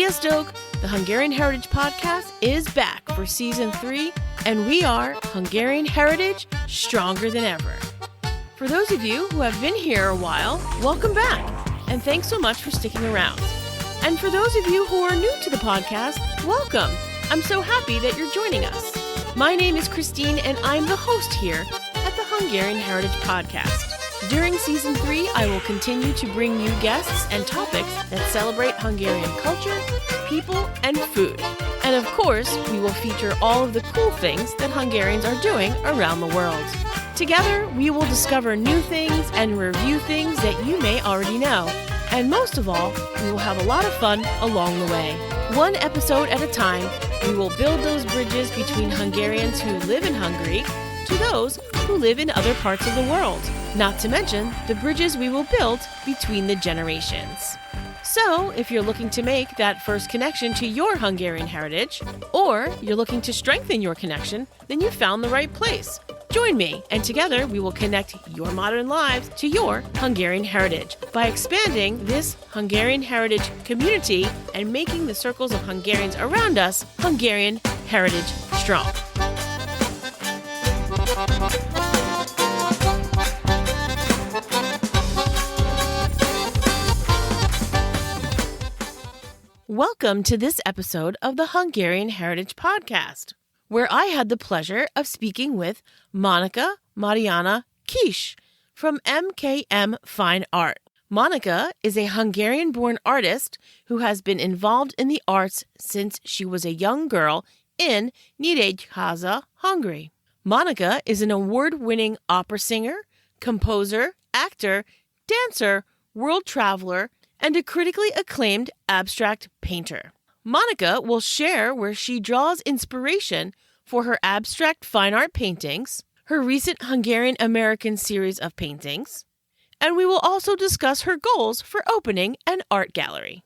Sziasztok! The Hungarian Heritage Podcast is back for Season 3, and we are Hungarian Heritage Stronger Than Ever. For those of you who have been here a while, welcome back, and thanks so much for sticking around. And for those of you who are new to the podcast, welcome! I'm so happy that you're joining us. My name is Christine, and I'm the host here at the Hungarian Heritage Podcast. During Season 3, I will continue to bring you guests and topics that celebrate Hungarian culture, people, and food. And of course, we will feature all of the cool things that Hungarians are doing around the world. Together, we will discover new things and review things that you may already know. And most of all, we will have a lot of fun along the way. One episode at a time, we will build those bridges between Hungarians who live in Hungary to those who live in other parts of the world. Not to mention the bridges we will build between the generations. So, if you're looking to make that first connection to your Hungarian heritage, or you're looking to strengthen your connection, then you found the right place. Join me, and together we will connect your modern lives to your Hungarian heritage by expanding this Hungarian heritage community and making the circles of Hungarians around us Hungarian heritage strong. Welcome to this episode of the Hungarian Heritage Podcast, where I had the pleasure of speaking with Monika Marianna from MKM Fine Art. Monika is a Hungarian-born artist who has been involved in the arts since she was a young girl in Nyíregyháza, Hungary. Monika is an award-winning opera singer, composer, actor, dancer, world traveler, and a critically acclaimed abstract painter. Monika will share where she draws inspiration for her abstract fine art paintings, her recent Hungarian-American series of paintings, and we will also discuss her goals for opening an art gallery.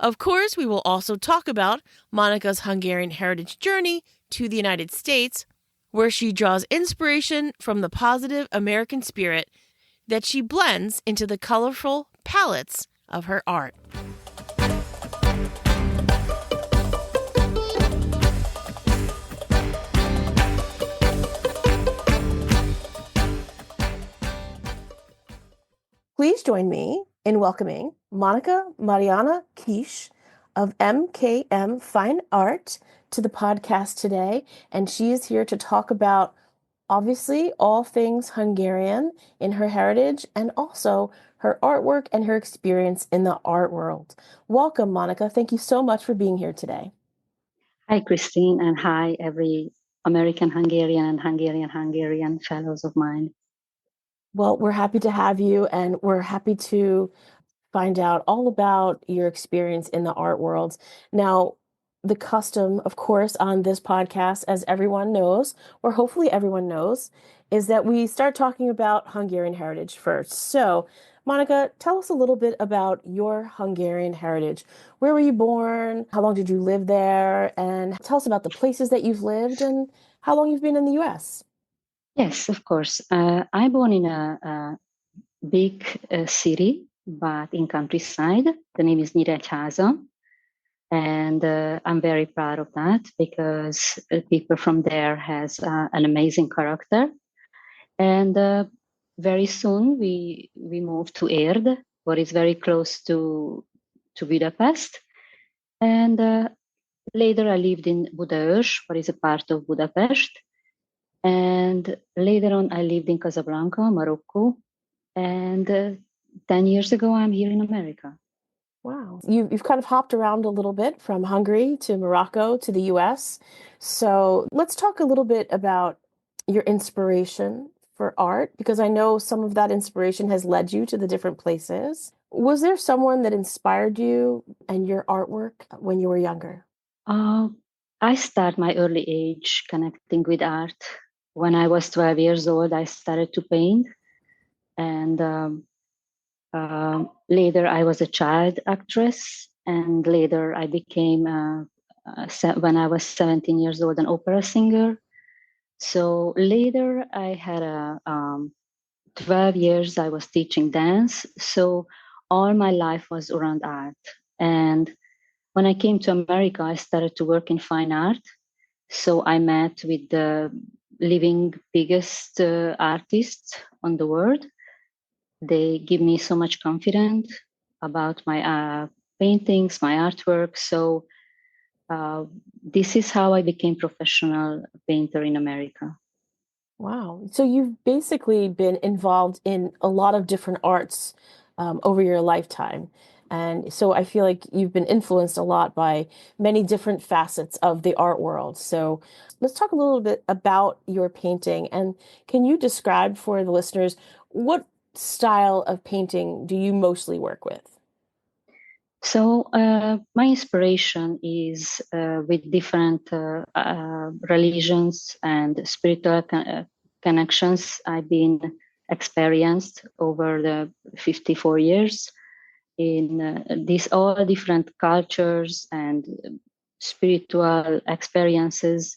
Of course, we will also talk about Monika's Hungarian heritage journey to the United States, where she draws inspiration from the positive American spirit that she blends into the colorful palettes of her art. Please join me in welcoming Monika Marianna of MKM Fine Art to the podcast today, and she is here to talk about obviously all things Hungarian in her heritage and also her artwork and her experience in the art world. Welcome, Monika. Thank you so much for being here today. Hi, Christine, and hi, every American Hungarian and Hungarian fellows of mine. Well, we're happy to have you, and we're happy to find out all about your experience in the art world. Now, the custom, of course, on this podcast, as everyone knows, or hopefully everyone knows, is that we start talking about Hungarian heritage first. So, Monika, tell us a little bit about your Hungarian heritage. Where were you born? How long did you live there? And tell us about the places that you've lived and how long you've been in the U.S. Yes, of course. I'm born in a big city, but in countryside. The name is Nyíregyháza. And I'm very proud of that because people from there has an amazing character. And very soon we moved to Érd, what is very close to Budapest. And later I lived in Budaörs, what is a part of Budapest. And later on I lived in Casablanca, Morocco. And 10 years ago I'm here in America. Wow. You've kind of hopped around a little bit from Hungary to Morocco to the U.S. So let's talk a little bit about your inspiration for art, because I know some of that inspiration has led you to the different places. Was there someone that inspired you and your artwork when you were younger? I started my early age connecting with art. When I was 12 years old, I started to paint. And later I was a child actress. And later I became, when I was 17 years old, an opera singer. So later I had 12 years I was teaching dance. So all my life was around art. And When I came to America, I started to work in fine art. So I met with the living biggest artists on the world. They give me so much confidence about my paintings, my artwork. So uh, this is how I became professional painter in America. Wow. So you've basically been involved in a lot of different arts over your lifetime. And so I feel like you've been influenced a lot by many different facets of the art world. So let's talk a little bit about your painting. And can you describe for the listeners what style of painting do you mostly work with? So my inspiration is with different religions and spiritual connections I've been experienced over the 54 years in these all different cultures and spiritual experiences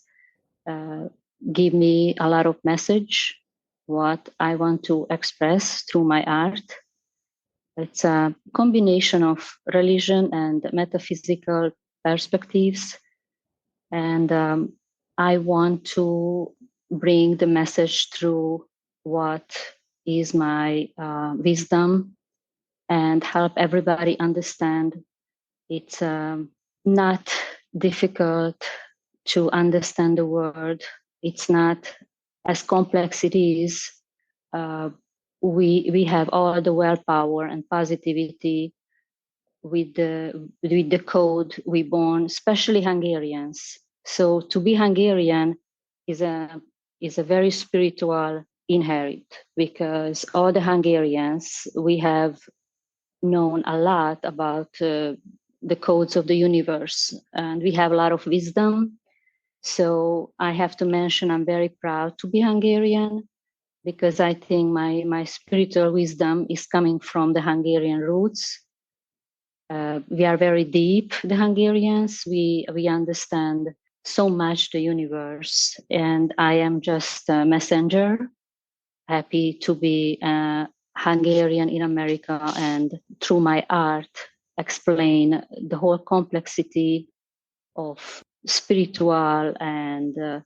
uh, give me a lot of message what I want to express through my art. It's a combination of religion and metaphysical perspectives. And I want to bring the message through what is my wisdom and help everybody understand it's not difficult to understand the world. It's not as complex it is. Uh, we have all the willpower and positivity with the code we born, especially Hungarians. So to be Hungarian is a very spiritual inherit because all the Hungarians we have known a lot about the codes of the universe and we have a lot of wisdom. So I have to mention I'm very proud to be Hungarian because I think my spiritual wisdom is coming from the Hungarian roots. We are very deep, the Hungarians. We understand so much the universe, and I am just a messenger. Happy to be a Hungarian in America, and through my art, explain the whole complexity of spiritual and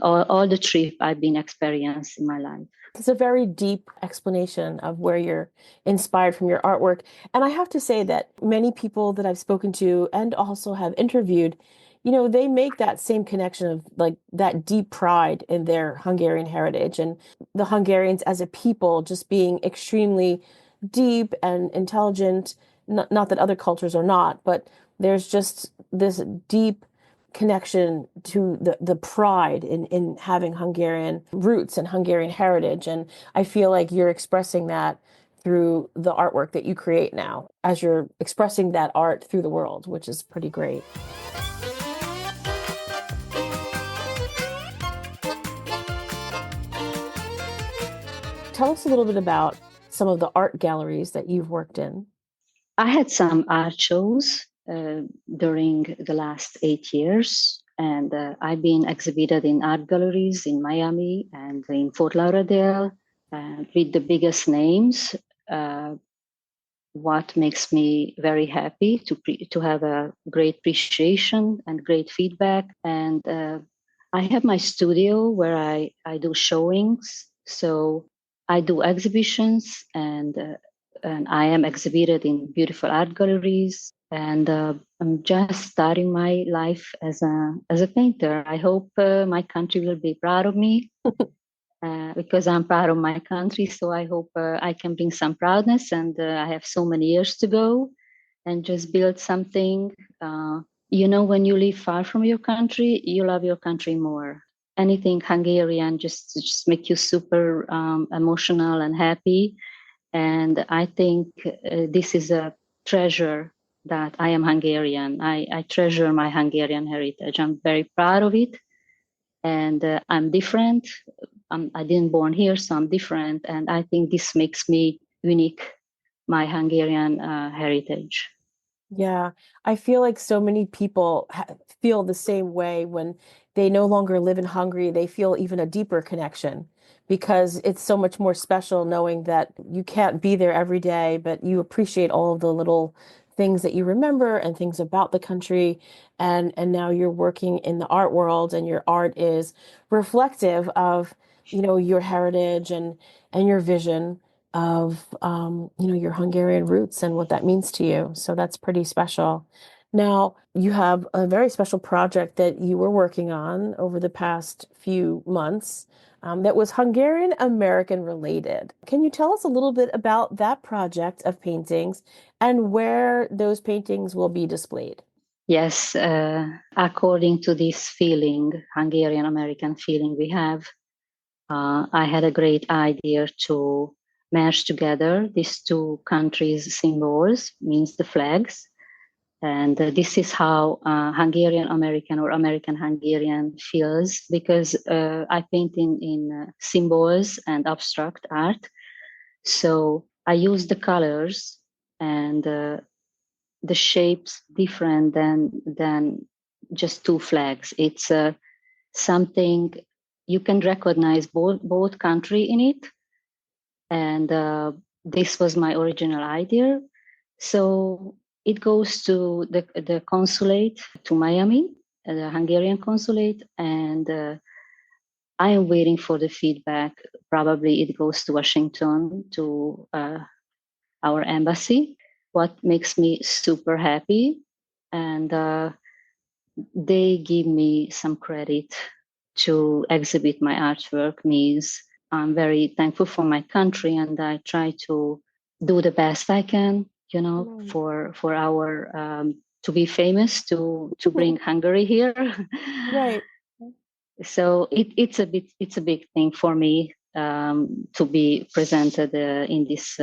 all the trip I've been experiencing in my life. It's a very deep explanation of where you're inspired from your artwork. And I have to say that many people that I've spoken to and also have interviewed, they make that same connection of like that deep pride in their Hungarian heritage and the Hungarians as a people just being extremely deep and intelligent. Not that other cultures are not, but there's just this deep connection to the pride in having Hungarian roots and Hungarian heritage. And I feel like you're expressing that through the artwork that you create now, as you're expressing that art through the world, which is pretty great. Tell us a little bit about some of the art galleries that you've worked in. I had some art shows during the last 8 years, and I've been exhibited in art galleries in Miami and in Fort Lauderdale with the biggest names. Uh, what makes me very happy to have a great appreciation and great feedback. And I have my studio where I do showings. So I do exhibitions and I am exhibited in beautiful art galleries. And I'm just starting my life as a painter. I hope my country will be proud of me because I'm proud of my country. So I hope I can bring some proudness, and I have so many years to go and just build something. When you live far from your country, you love your country more. Anything Hungarian just make you super emotional and happy. And I think this is a treasure that I am Hungarian. I treasure my Hungarian heritage. I'm very proud of it, and I'm different. I didn't born here, so I'm different, and I think this makes me unique, my Hungarian heritage. Yeah, I feel like so many people feel the same way when they no longer live in Hungary. They feel even a deeper connection because it's so much more special knowing that you can't be there every day, but you appreciate all of the little things that you remember and things about the country. And now you're working in the art world, and your art is reflective of, your heritage and your vision of, your Hungarian roots and what that means to you. So that's pretty special. Now, you have a very special project that you were working on over the past few months, that was Hungarian American related. Can you tell us a little bit about that project of paintings and where those paintings will be displayed? Yes, according to this feeling, Hungarian American feeling we have, I had a great idea to merge together these two countries' symbols, means the flags. And this is how Hungarian American or American Hungarian feels, because I paint in symbols and abstract art. So I use the colors and the shapes different than just two flags. It's something you can recognize both country in it, and this was my original idea. So it goes to the consulate to Miami, the Hungarian consulate, and I am waiting for the feedback. Probably it goes to Washington, to our embassy. What makes me super happy, and they give me some credit to exhibit my artwork, means I'm very thankful for my country, and I try to do the best I can, Right. for our to be famous, to bring Hungary here. Right. So it's a big thing for me, to be presented in these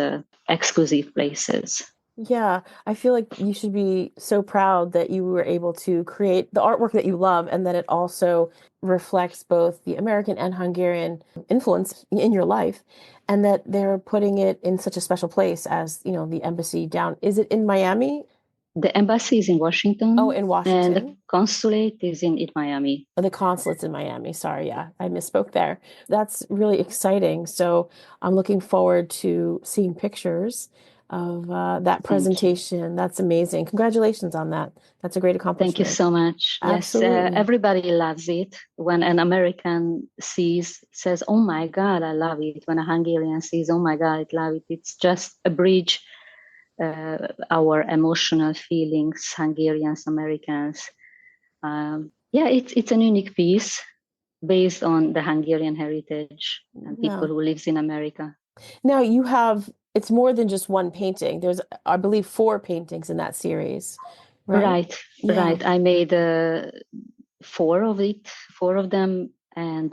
exclusive places. Yeah, I feel like you should be so proud that you were able to create the artwork that you love and that it also reflects both the American and Hungarian influence in your life, and that they're putting it in such a special place as, the embassy down. Is it in Miami? The embassy is in Oh, Washington, in and the Washington. consulate is in Miami. Oh, the consulate's in Miami. Sorry, yeah, I misspoke there. That's really exciting. So I'm looking forward to seeing pictures of that Thank you. presentation. That's amazing. Congratulations on that. That's a great Thank you accomplishment. so much. Yes, Absolutely. everybody loves it. When an American says, "Oh my God, I love it." When a Hungarian says, "Oh my God, I love it," it's just a bridge our emotional feelings, Hungarians, Americans. Yeah, it's an unique piece based on the Hungarian heritage and people Yeah. who lives in America. Now you have, it's more than just one painting. There's, I believe, four paintings in that series, right? Right, Yeah. right. I made four of it, four of them, and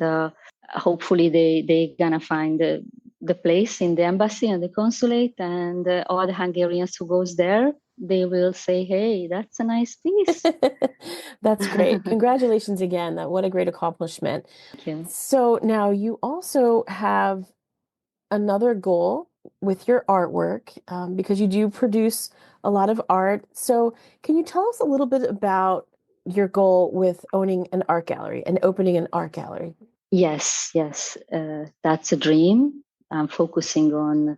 hopefully they gonna find the place in the embassy and the consulate, and all the Hungarians who goes there, they will say, "Hey, that's a nice piece." That's great. Congratulations again. What a great accomplishment. Thank you. So now you also have another goal with your artwork, because you do produce a lot of art. So can you tell us a little bit about your goal with owning an art gallery and opening an art gallery? Yes, yes, that's a dream. I'm focusing on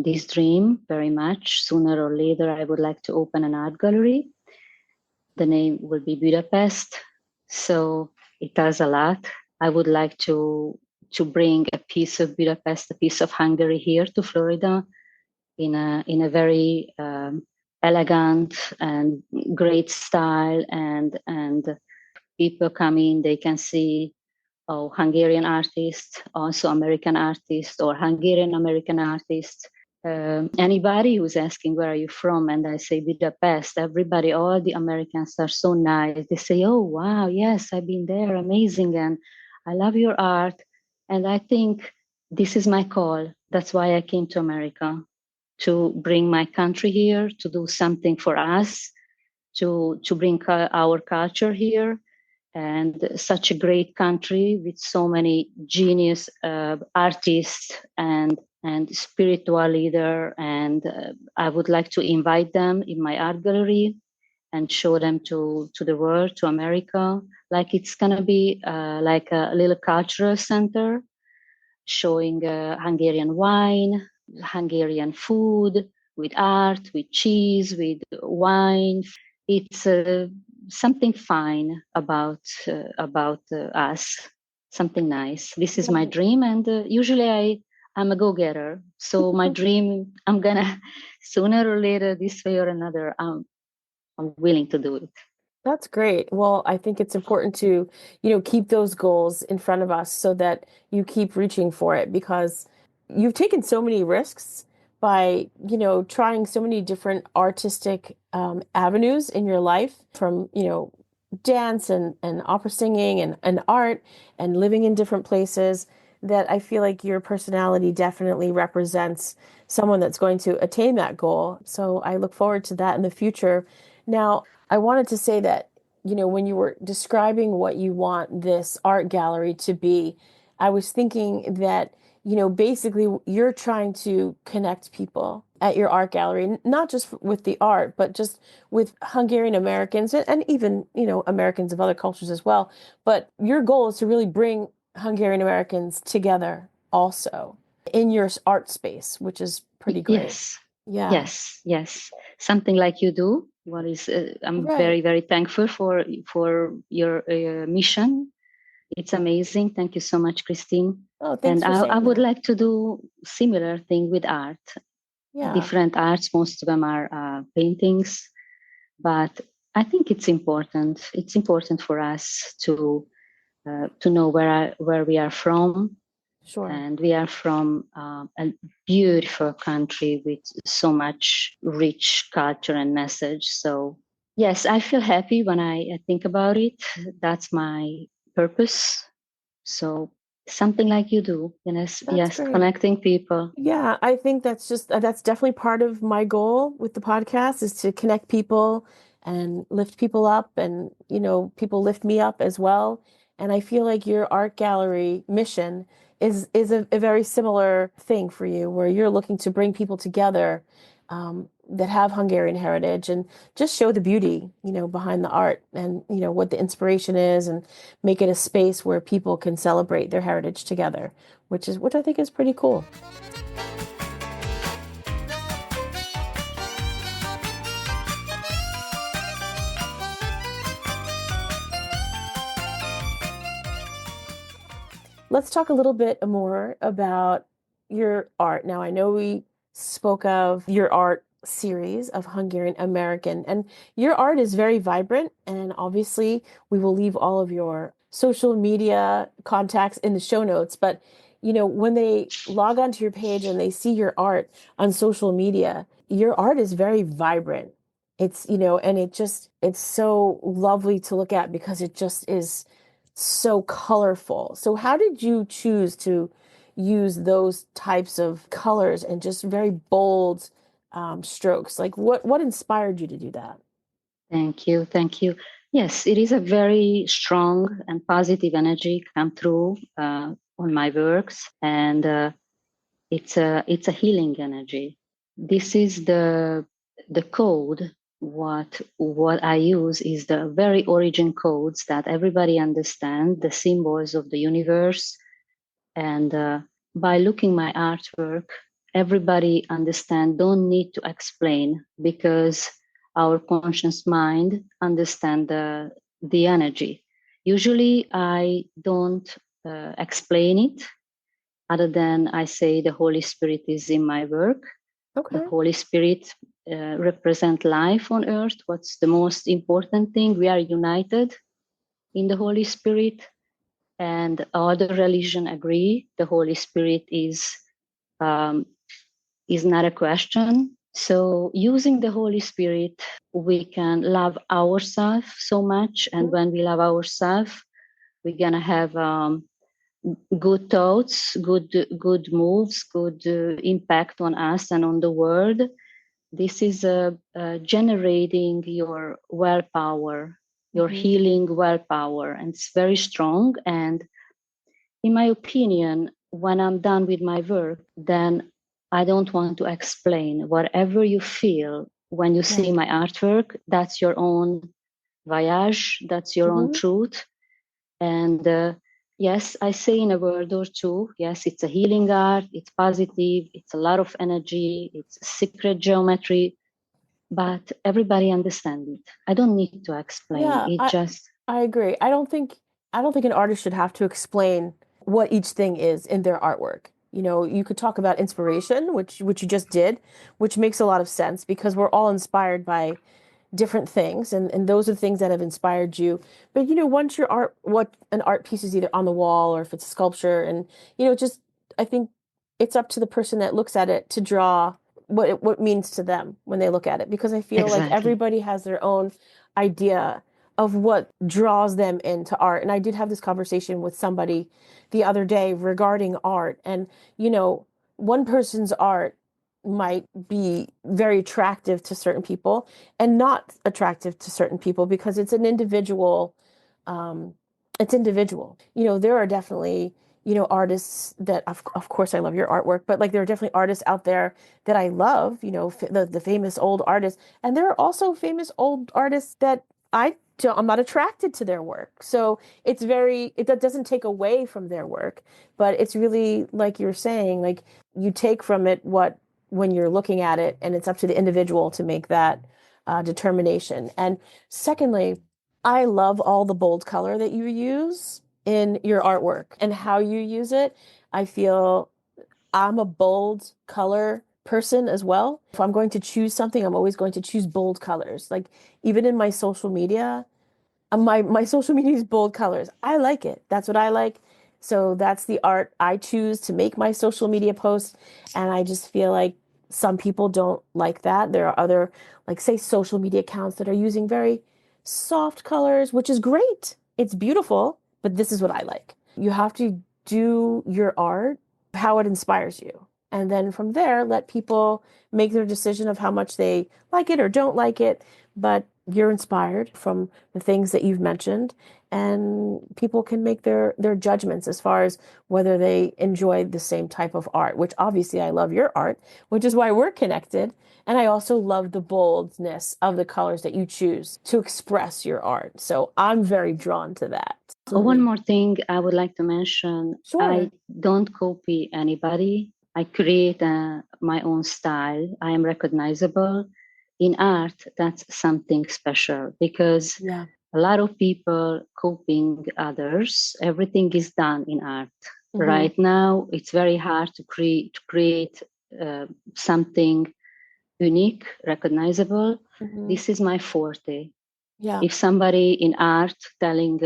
this dream very much. Sooner or later, I would like to open an art gallery. The name will be Budapest, so it does a lot. I would like to bring a piece of Budapest, a piece of Hungary here to Florida in a very elegant and great style, and people come in, they can see, oh, Hungarian artists, also American artists, or Hungarian American artists. Anybody who's asking where are you from, and I say Budapest, everybody, all the Americans are so nice. They say, "Oh wow, yes, I've been there, amazing, and I love your art." And I think this is my call. That's why I came to America, to bring my country here, to do something for us, to bring our culture here, and such a great country with so many genius artists and spiritual leader, and I would like to invite them in my art gallery and show them to the world, to America. Like it's gonna be like a little cultural center, showing Hungarian wine, Hungarian food, with art, with cheese, with wine. It's something fine about us, something nice. This is my dream, and usually I'm a go-getter. So my dream, I'm gonna sooner or later, this way or another, I'm willing to do it. That's great. Well, I think it's important to, keep those goals in front of us so that you keep reaching for it because you've taken so many risks by, trying so many different artistic avenues in your life from, dance and opera singing and art and living in different places that I feel like your personality definitely represents someone that's going to attain that goal. So I look forward to that in the future. Now, I wanted to say that, when you were describing what you want this art gallery to be, I was thinking that, basically you're trying to connect people at your art gallery, not just with the art, but just with Hungarian Americans and even, Americans of other cultures as well. But your goal is to really bring Hungarian Americans together also in your art space, which is pretty great. Yes, Yeah. yes. Something like you do. What is? I'm Right. very, very thankful for your mission. It's amazing. Thank you so much, Christine. Oh, thanks And for I saying would that. like to do similar thing with art. Yeah, Different arts. Most of them are paintings, but I think it's important. It's important for us to know where we are from, sure. and we are from a beautiful country with so much rich culture and message. So yes, I feel happy when I think about it. That's my purpose. So something like you do, yes, That's yes, great. connecting people. Yeah, I think that's definitely part of my goal with the podcast is to connect people and lift people up and, people lift me up as well. And I feel like your art gallery mission is a very similar thing for you, where you're looking to bring people together that have Hungarian heritage and just show the beauty, behind the art and, what the inspiration is and make it a space where people can celebrate their heritage together, which I think is pretty cool. Let's talk a little bit more about your art. Now, I know we spoke of your art series of Hungarian American, and your art is very vibrant. And obviously, we will leave all of your social media contacts in the show notes. But, when they log onto your page and they see your art on social media, your art is very vibrant. It's, and it's so lovely to look at because it just is so colorful. So how did you choose to use those types of colors and just very bold strokes? Like what inspired you to do that? Thank you, thank you. Yes, it is a very strong and positive energy come through on my works, and it's a healing energy. This is the code. What I use is the very origin codes that everybody understands, the symbols of the universe. And by looking my artwork, everybody understand, don't need to explain, because our conscious mind understand the energy. Usually I don't explain it, other than I say the Holy Spirit is in my work. The Okay. Holy Spirit represent life on earth. What's the most important thing? We are united in the Holy Spirit, and all the religion agree the Holy Spirit um, is not a question. So using the Holy Spirit, we can love ourselves so much, and Mhm. when we love ourselves, we're gonna have good thoughts, good moves, good impact on us and on the world. This is generating your willpower, your Mhm. healing willpower, and it's very strong. And in my opinion, when I'm done with my work, then I don't want to explain. Whatever you feel when you see Right. my artwork, that's your own voyage, that's your own Mhm. truth. And Yes, I say in a word or two. Yes, it's a healing art. It's positive. It's a lot of energy. It's secret geometry, but everybody understands it. I don't need to explain. Yeah, It I just I agree. I don't think an artist should have to explain what each thing is in their artwork. You could talk about inspiration, which you just did, which makes a lot of sense because we're all inspired by different things, and those are the things that have inspired you. But once your art, what an art piece is either on the wall or if it's a sculpture, and just I think it's up to the person that looks at it to draw what means to them when they look at it, because I feel like exactly. everybody has their own idea of what draws them into art. And I did have this conversation with somebody the other day regarding art, and one person's art might be very attractive to certain people and not attractive to certain people because it's an individual, um it's individual. There are definitely artists that of course I love your artwork, but like there are definitely artists out there that I love, the famous old artists, and there are also famous old artists that I'm not attracted to their work. So that doesn't take away from their work, but it's really like you're saying, like you take from it what when you're looking at it, and it's up to the individual to make that determination. And secondly, I love all the bold color that you use in your artwork and how you use it. I feel I'm a bold color person as well. If I'm going to choose something, I'm always going to choose bold colors. Like even in my social media, my social media is bold colors. I like it. That's what I like. So that's the art I choose to make my social media posts. And I just feel like some people don't like that. There are other, like, say, social media accounts that are using very soft colors, which is great. It's beautiful, but this is what I like. You have to do your art how it inspires you. And then from there, let people make their decision of how much they like it or don't like it. But you're inspired from the things that you've mentioned, and people can make their judgments as far as whether they enjoy the same type of art, which obviously I love your art, which is why we're connected. And I also love the boldness of the colors that you choose to express your art. So I'm very drawn to that. One Absolutely. more thing I would like to mention. I Sure. don't copy anybody. I create my own style. I am recognizable. In art, that's something special because Yeah. a lot of people copying others. Everything is done in art. Hmm. Right now, it's very hard to create something unique, recognizable. Hmm. This is my forte. Yeah. If somebody in art telling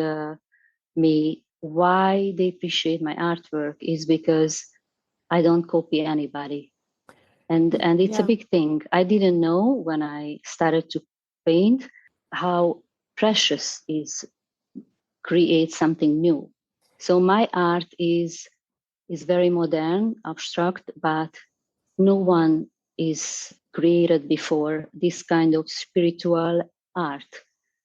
me why they appreciate my artwork is because I don't copy anybody. And it's a Yeah. big thing. I didn't know when I started to paint how precious is create something new. So my art is very modern, abstract, but no one is created before this kind of spiritual art.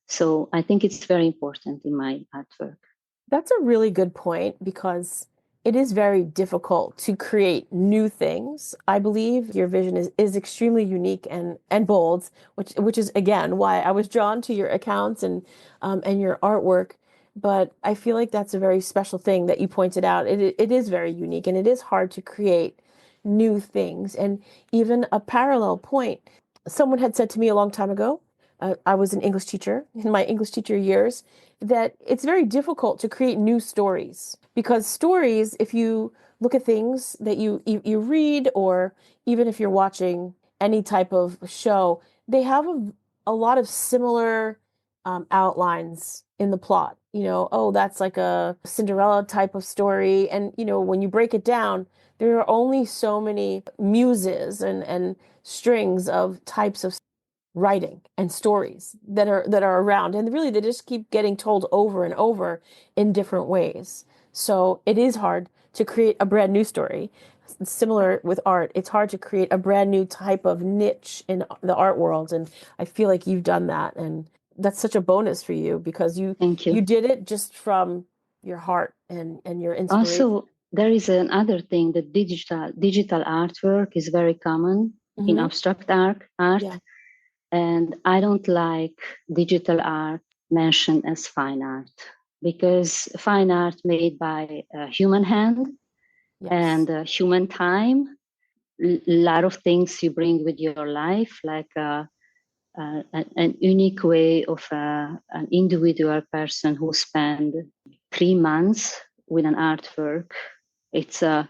So I think it's very important in my artwork. That's a really good point because it is very difficult to create new things. I believe your vision is extremely unique and bold, which is again why I was drawn to your accounts and your artwork. But I feel like that's a very special thing that you pointed out. It is very unique, and it is hard to create new things. And even a parallel point, someone had said to me a long time ago, I was an English teacher in my English teacher years, that it's very difficult to create new stories because stories, if you look at things that you read, or even if you're watching any type of show, they have a lot of similar outlines in the plot. Oh, that's like a Cinderella type of story, and when you break it down, there are only so many muses and strings of types of writing and stories that are around, and really they just keep getting told over and over in different ways. So it is hard to create a brand new story. Similar with art, it's hard to create a brand new type of niche in the art world, and I feel like you've done that, and that's such a bonus for you because you Thank you you. did it just from your heart and your inspiration. Also, there is another thing that digital artwork is very common in Hmm. abstract art, Yeah. and I don't like digital art mentioned as fine art because fine art made by a human hand Yes. and human time, a lot of things you bring with your life, like an unique way of an individual person who spend 3 months with an artwork. It's a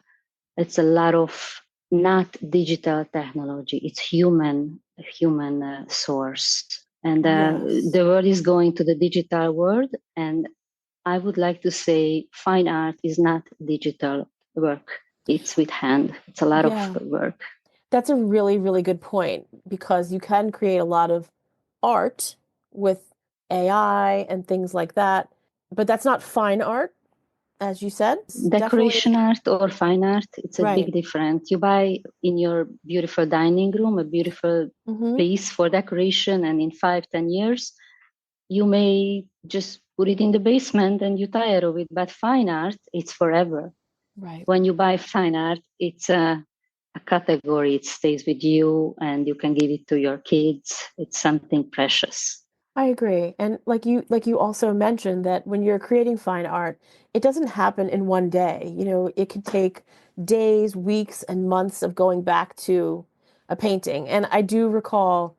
it's a lot of not digital technology. It's human source, and Yes. the world is going to the digital world. And I would like to say, fine art is not digital work. It's with hand. It's a lot of Yeah. work. That's a really, really good point because you can create a lot of art with AI and things like that, but that's not fine art, as you said. It's Decoration definitely art or fine art, it's a big right. difference. You buy in your beautiful dining room a beautiful Hmm. piece for decoration, and in 5, 10 years, you may just put it in the basement and you tire of it. But fine art, it's forever. Right. When you buy fine art, it's a category. It stays with you, and you can give it to your kids. It's something precious. I agree. And like you also mentioned that when you're creating fine art, it doesn't happen in one day. You know, it could take days, weeks, and months of going back to a painting. And I do recall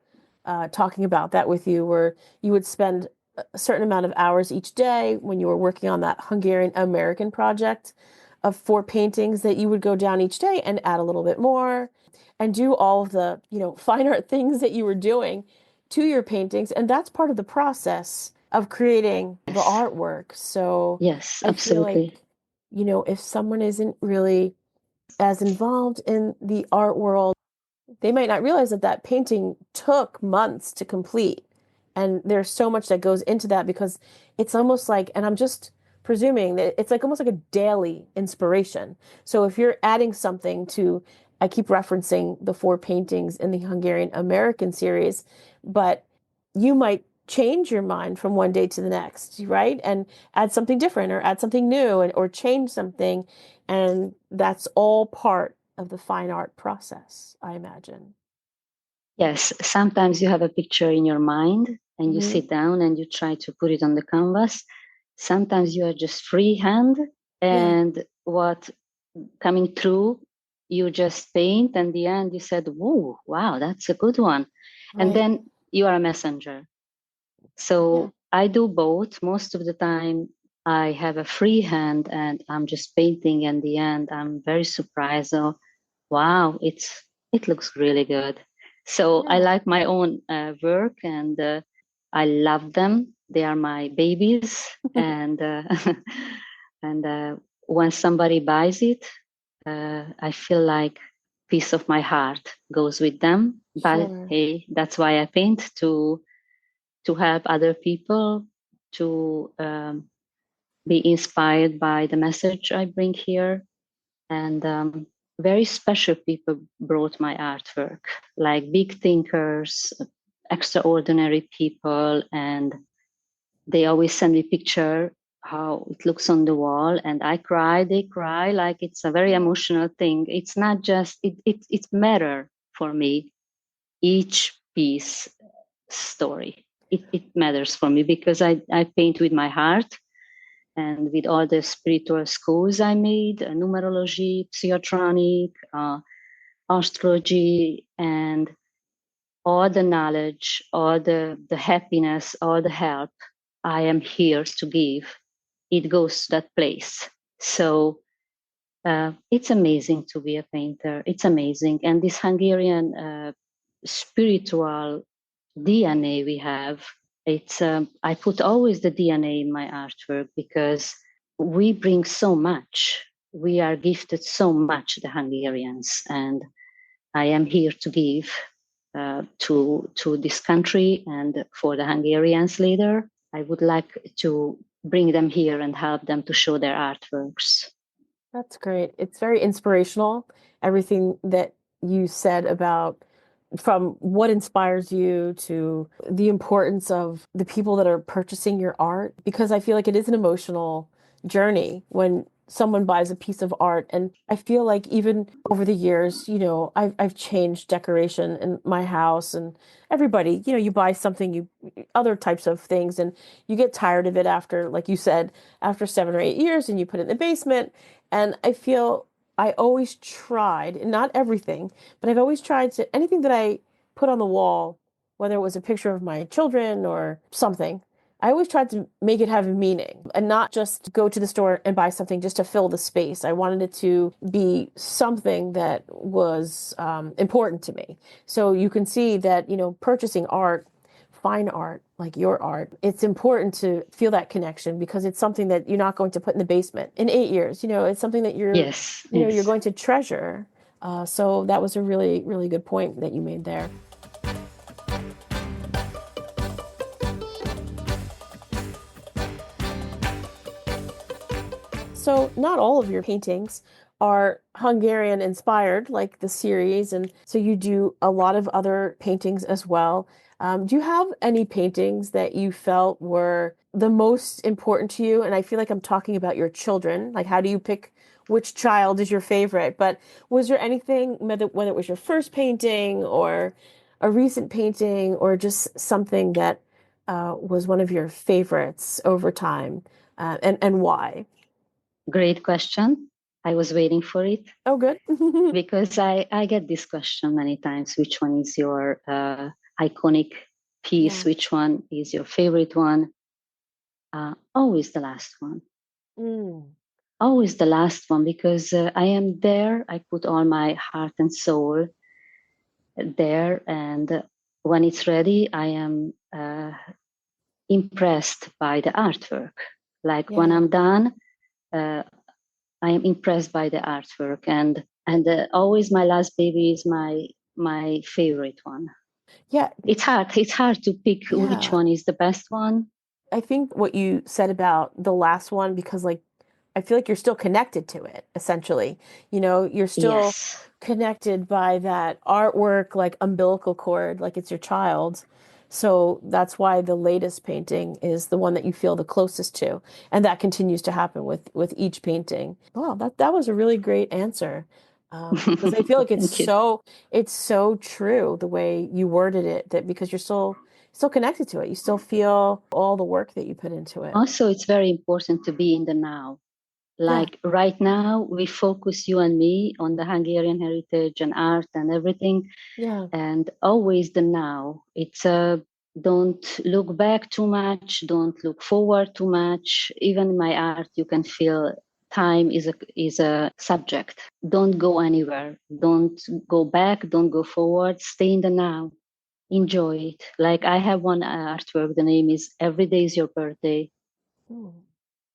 talking about that with you, where you would spend a certain amount of hours each day when you were working on that Hungarian American project of 4 paintings that you would go down each day and add a little bit more and do all of the, fine art things that you were doing to your paintings, and that's part of the process of creating the Yes, artwork. So yes, I feel absolutely. like, if someone isn't really as involved in the art world, they might not realize that that painting took months to complete. And there's so much that goes into that because it's almost like, and I'm just presuming that it's like almost like a daily inspiration. So if you're adding something to, I keep referencing the 4 paintings in the Hungarian American series, but you might change your mind from one day to the next, right? And add something different or add something new or change something. And that's all part of the fine art process, I imagine. Yes, sometimes you have a picture in your mind and you Hmm. sit down and you try to put it on the canvas. Sometimes you are just freehand, Yeah, and what coming through, you just paint, and the end you said, "Whoa, wow, that's a good one." And right. then you are a messenger. Yeah, So I do both. Most of the time, I have a free hand and I'm just painting. And the end, I'm very surprised. Oh, wow, it looks really good. So I yeah. like my own work, and I love them. They are my babies, and and when somebody buys it, I feel like piece of my heart goes with them. But Sure. hey, that's why I paint, to help other people, to be inspired by the message I bring here. And very special people brought my artwork, like big thinkers, extraordinary people, and they always send me picture how it looks on the wall, and I cry, they cry, like it's a very Yeah. emotional thing. It's not just it matter for me, each piece story. It matters for me because I paint with my heart, and with all the spiritual schools I made, numerology, psychotronic, astrology, and all the knowledge, all the happiness, all the help I am here to give. It goes to that place. So it's amazing to be a painter. It's amazing. And this Hungarian spiritual DNA we have, it's I put always the DNA in my artwork because we bring so much. We are gifted so much, the Hungarians, and I am here to give to this country and for the Hungarians later. I would like to bring them here and help them to show their artworks. That's great. It's very inspirational, everything that you said about from what inspires you to the importance of the people that are purchasing your art, because I feel like it is an emotional journey when someone buys a piece of art. And I feel like even over the years, I've changed decoration in my house, and everybody, you buy something, other types of things, and you get tired of it after, like you said, after 7 or 8 years, and you put it in the basement. And I feel I always tried, and not everything, but I've always tried to, anything that I put on the wall, whether it was a picture of my children or something, I always tried to make it have a meaning and not just go to the store and buy something just to fill the space. I wanted it to be something that was important to me. So you can see that, purchasing art, fine art, like your art, it's important to feel that connection because it's something that you're not going to put in the basement in 8 years. It's something that Yes, you're yes. going to treasure. So that was a really, really good point that you made there. So not all of your paintings are Hungarian inspired, like the series, and so you do a lot of other paintings as well. Do you have any paintings that you felt were the most important to you? And I feel like I'm talking about your children. Like, how do you pick which child is your favorite? But was there anything, whether it was your first painting or a recent painting or just something that was one of your favorites over time, and why? Great question. I was waiting for it Oh, good. because I get this question many times. Which one is your iconic piece? Yeah. Which one is your favorite one? Always the last one. Mm. Always the last one because I am there. I put all my heart and soul there. And when it's ready, I am impressed by the artwork. Like when Yeah. I'm done, uh, I am impressed by the artwork, and always my last baby is my favorite one. Yeah. It's hard. It's hard to pick which Yeah. one is the best one. I think what you said about the last one, because like I feel like you're still connected to it, essentially. You're still Yes. connected by that artwork, like umbilical cord, like it's your child's. So that's why the latest painting is the one that you feel the closest to. And that continues to happen with each painting. Wow, that was a really great answer. Because I feel like Thank you. it's so true the way you worded it, that because you're still connected to it. You still feel all the work that you put into it. Also, it's very important to be in the now. Yeah. Like right now, we focus, you and me, on the Hungarian heritage and art and everything, Yeah. and always the now. It's don't look back too much, don't look forward too much. Even in my art, you can feel time is a subject. Don't go anywhere. Don't go back. Don't go forward. Stay in the now. Enjoy it. Like I have one artwork. The name is "Every Day Is Your Birthday." Hmm.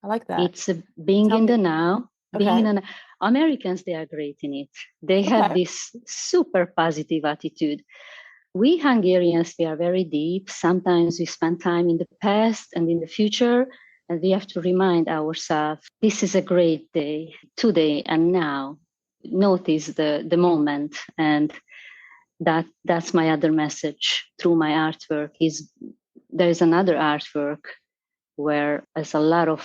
I like that. It's being Tell in me. the now. Being in Okay. the Americans, they are great in it. They have Okay. this super positive attitude. We Hungarians, we are very deep. Sometimes we spend time in the past and in the future, and we have to remind ourselves this is a great day, today and now. Notice the moment, and that's my other message through my artwork. Is there is another artwork where there's a lot of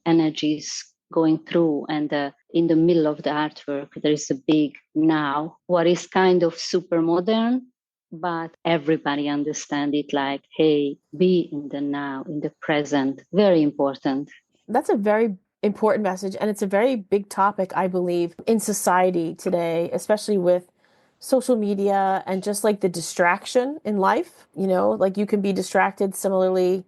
energies going through, and in the middle of the artwork there is a big now, what is kind of super modern, but everybody understand it, like, hey, be in the now, in the present, very important. That's a very important message, and it's a very big topic, I believe, in society today, especially with social media and just like the distraction in life. Like you can be distracted similarly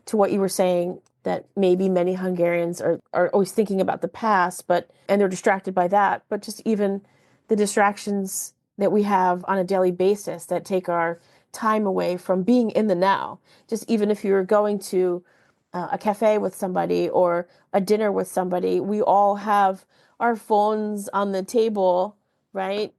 to what you were saying, that maybe many Hungarians are always thinking about the past, and they're distracted by that, but just even the distractions that we have on a daily basis that take our time away from being in the now. Just even if you're going to a cafe with somebody or a dinner with somebody, we all have our phones on the table, right?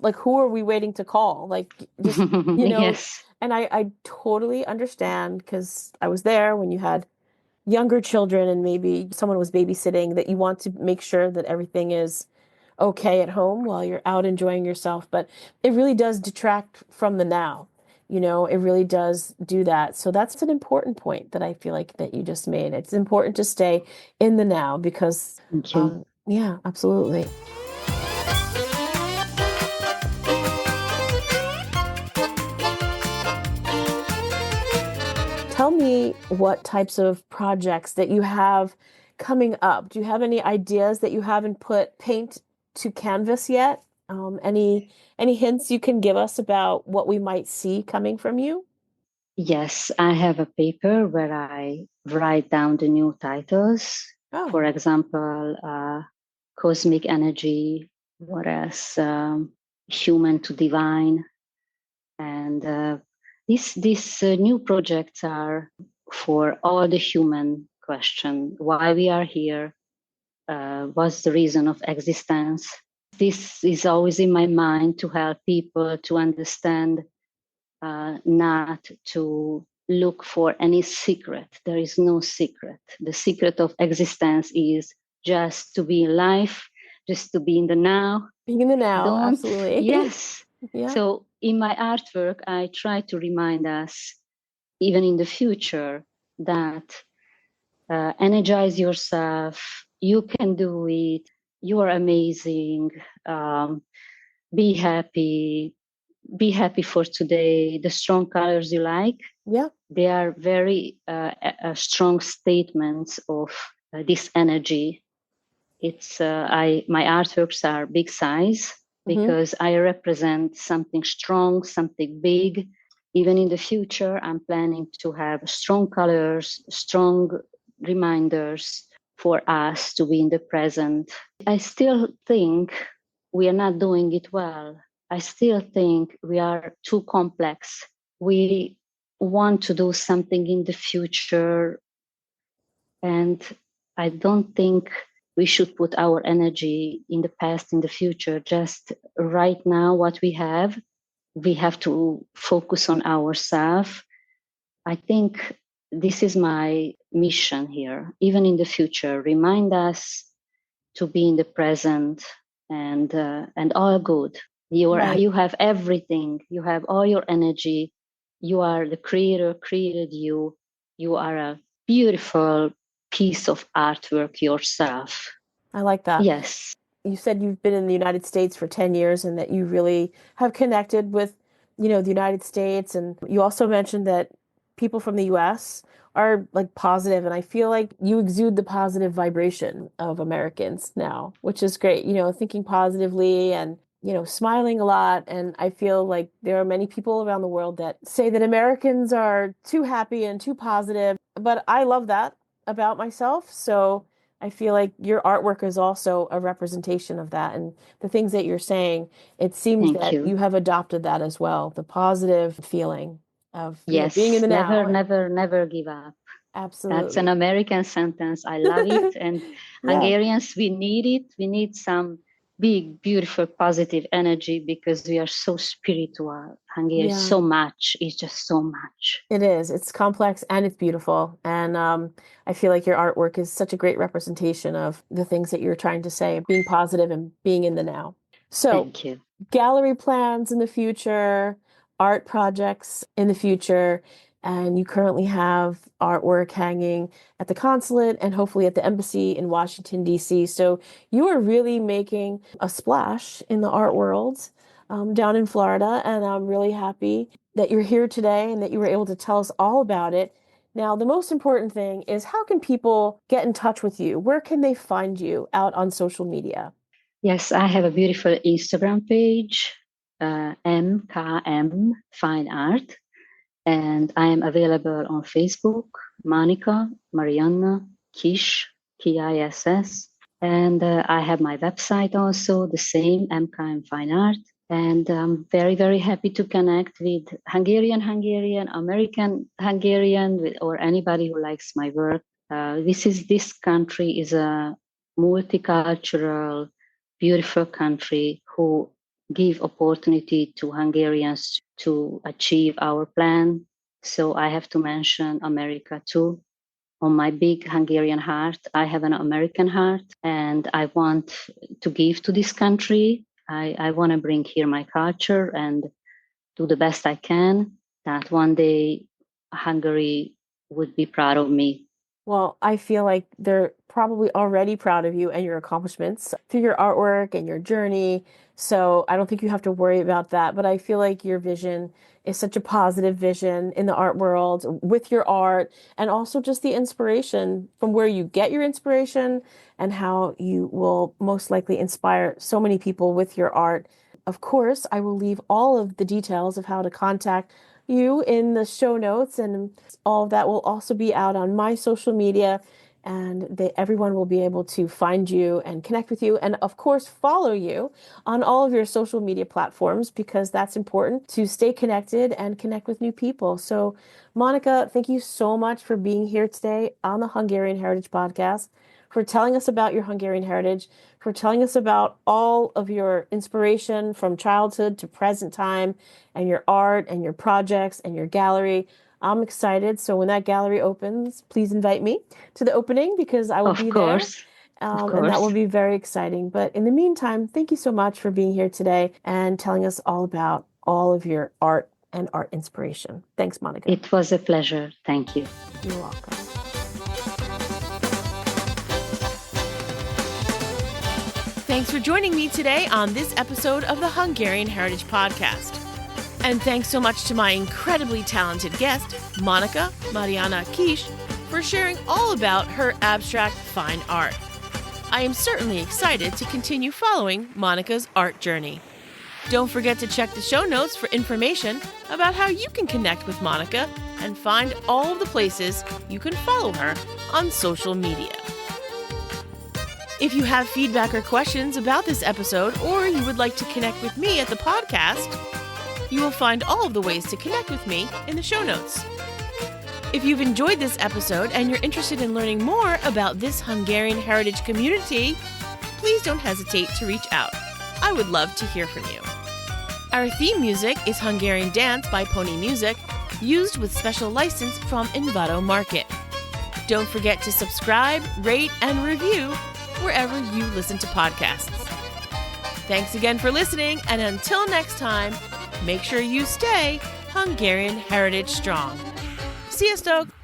Like, who are we waiting to call? Like, just, Yes. and I totally understand because I was there when you had younger children and maybe someone was babysitting, that you want to make sure that everything is okay at home while you're out enjoying yourself. But it really does detract from the now. it really does do that. So that's an important point that I feel like that you just made. It's important to stay in the now because, Thank you. yeah, absolutely. Tell me what types of projects that you have coming up. Do you have any ideas that you haven't put paint to canvas yet? Any hints you can give us about what we might see coming from you? Yes, I have a paper where I write down the new titles. For Oh, example, cosmic energy, what else? Human to divine, and these new projects are for all the human question: why we are here, what's the reason of existence. This is always in my mind to help people to understand, not to look for any secret. There is no secret. The secret of existence is just to be in life, just to be in the now. being in the now, Don't, absolutely. yes. Yeah. So in my artwork, I try to remind us, even in the future, that energize yourself. You can do it. You are amazing. Um, be happy. Be happy for today. The strong colors you like, Yeah. they are very strong statements of this energy. It's I my artworks are big size Hmm. because I represent something strong, something big. Even in the future, I'm planning to have strong colors, strong reminders for us to be in the present. I still think we are not doing it well. I still think we are too complex. We want to do something in the future, and I don't think we should put our energy in the past, in the future. Just right now, what we have to focus on ourselves. I think this is my mission here, even in the future. Remind us to be in the present, and all good. Right. You have everything. You have all your energy. You are the creator, created you. You are a beautiful piece of artwork yourself. I like that. Yes, You said you've been in the United States for 10 years and that you really have connected with, the United States. And you also mentioned that people from the US are like positive, and I feel like you exude the positive vibration of Americans now, which is great, thinking positively and, smiling a lot. And I feel like there are many people around the world that say that Americans are too happy and too positive, but I love that about myself. So I feel like your artwork is also a representation of that. And the things that you're saying, it seems thank that you. you have adopted that as well, the positive feeling of, being in Yes, the never, now. And never, never give up. That's an absolutely. American sentence. I love it. And Yeah. Hungarians, we need it. We need some big, beautiful, positive energy because we are so spiritual. Hungary, Yeah. so much. It's just so much. It is. It's complex and it's beautiful. And I feel like your artwork is such a great representation of the things that you're trying to say, being positive and being in the now. So, Thank you. gallery plans in the future, art projects in the future, and you currently have artwork hanging at the consulate and hopefully at the embassy in Washington, D.C. So you are really making a splash in the art world down in Florida, and I'm really happy that you're here today and that you were able to tell us all about it. Now, the most important thing is how can people get in touch with you? Where can they find you out on social media? Yes, I have a beautiful Instagram page, MKM Fine Art, and I am available on Facebook, Monika Marianna Kish, Kiss. And I have my website also, the same, MKM Fine Art. And I'm very, very happy to connect with Hungarian, American Hungarian, or anybody who likes my work. This country is a multicultural, beautiful country who give opportunity to Hungarians to achieve our plan. So I have to mention America too. On my big Hungarian heart, I have an American heart, and I want to give to this country. I want to bring here my culture and do the best I can. that one day Hungary would be proud of me. Well, I feel like they're probably already proud of you and your accomplishments through your artwork and your journey. So I don't think you have to worry about that. But I feel like your vision is such a positive vision in the art world with your art, and also just the inspiration from where you get your inspiration and how you will most likely inspire so many people with your art. Of course, I will leave all of the details of how to contact you in the show notes, and all of that will also be out on my social media, and everyone will be able to find you and connect with you, and of course follow you on all of your social media platforms, because that's important to stay connected and connect with new people. So Monika, thank you so much for being here today on the Hungarian Heritage Podcast, for telling us about your Hungarian heritage, for telling us about all of your inspiration from childhood to present time, and your art and your projects and your gallery. I'm excited. So when that gallery opens, please invite me to the opening, because I will Of be there. course, of And that will course. be very exciting. But in the meantime, thank you so much for being here today and telling us all about all of your art and art inspiration. Thanks, Monika. It was a pleasure. Thank you. You're welcome. Thanks for joining me today on this episode of the Hungarian Heritage Podcast. And thanks so much to my incredibly talented guest, Monika Marianna, for sharing all about her abstract fine art. I am certainly excited to continue following Monika's art journey. Don't forget to check the show notes for information about how you can connect with Monika and find all of the places you can follow her on social media. If you have feedback or questions about this episode, or you would like to connect with me at the podcast, you will find all of the ways to connect with me in the show notes. If you've enjoyed this episode and you're interested in learning more about this Hungarian heritage community, please don't hesitate to reach out. I would love to hear from you. Our theme music is Hungarian Dance by Pony Music, used with special license from Envato Market. Don't forget to subscribe, rate, and review wherever you listen to podcasts. Thanks again for listening, and until next time, make sure you stay Hungarian Heritage strong. Sziasztok!